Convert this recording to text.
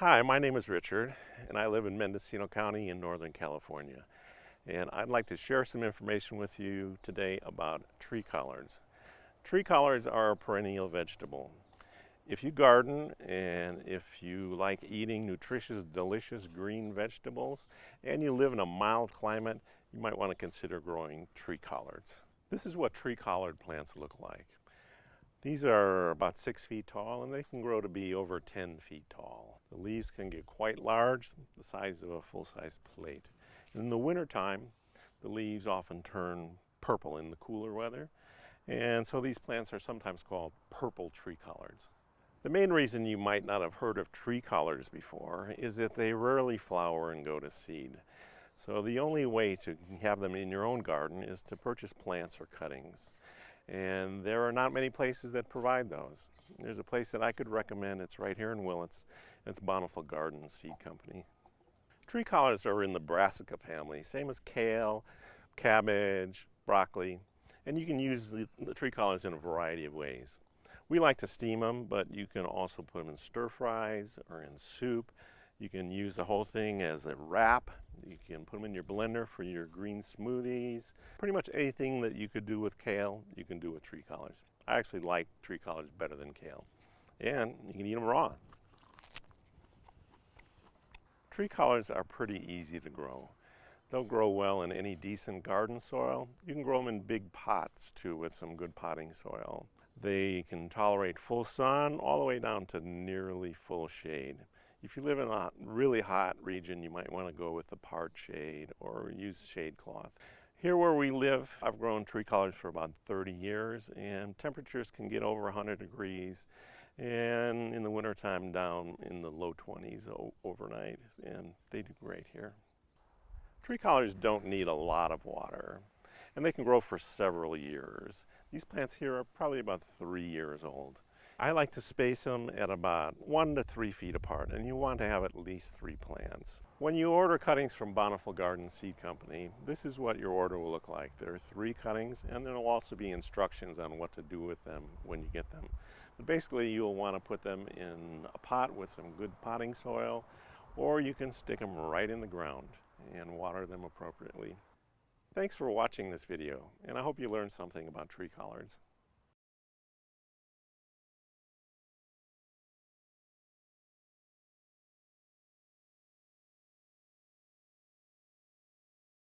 Hi, my name is Richard, and I live in Mendocino County in Northern California. And I'd like to share some information with you today about tree collards. Tree collards are a perennial vegetable. If you garden and if you like eating nutritious, delicious green vegetables, and you live in a mild climate, you might want to consider growing tree collards. This is what tree collard plants look like. These are about 6 feet tall, and they can grow to be over 10 feet tall. The leaves can get quite large, the size of a full-size plate. In the wintertime, the leaves often turn purple in the cooler weather, and so these plants are sometimes called purple tree collards. The main reason you might not have heard of tree collards before is that they rarely flower and go to seed. So the only way to have them in your own garden is to purchase plants or cuttings. And there are not many places that provide those. There's a place that I could recommend. It's right here in Willits. It's Bountiful Garden Seed Company. Tree collards are in the brassica family, same as kale, cabbage, broccoli, and you can use the tree collards in a variety of ways. We like to steam them, but you can also put them in stir fries or in soup. You can use the whole thing as a wrap. You can put them in your blender for your green smoothies. Pretty much anything that you could do with kale, you can do with tree collards. I actually like tree collards better than kale. And you can eat them raw. Tree collards are pretty easy to grow. They'll grow well in any decent garden soil. You can grow them in big pots too with some good potting soil. They can tolerate full sun all the way down to nearly full shade. If you live in a really hot region, you might want to go with the part shade or use shade cloth. Here where we live, I've grown tree collards for about 30 years, and temperatures can get over 100 degrees, and in the wintertime down in the low 20s overnight, and they do great here. Tree collards don't need a lot of water, and they can grow for several years. These plants here are probably about 3 years old. I like to space them at about 1 to 3 feet apart, and you want to have at least 3 plants. When you order cuttings from Bountiful Garden Seed Company, this is what your order will look like. There are 3 cuttings, and there will also be instructions on what to do with them when you get them. But basically, you'll want to put them in a pot with some good potting soil, or you can stick them right in the ground and water them appropriately. Thanks for watching this video, and I hope you learned something about tree collards.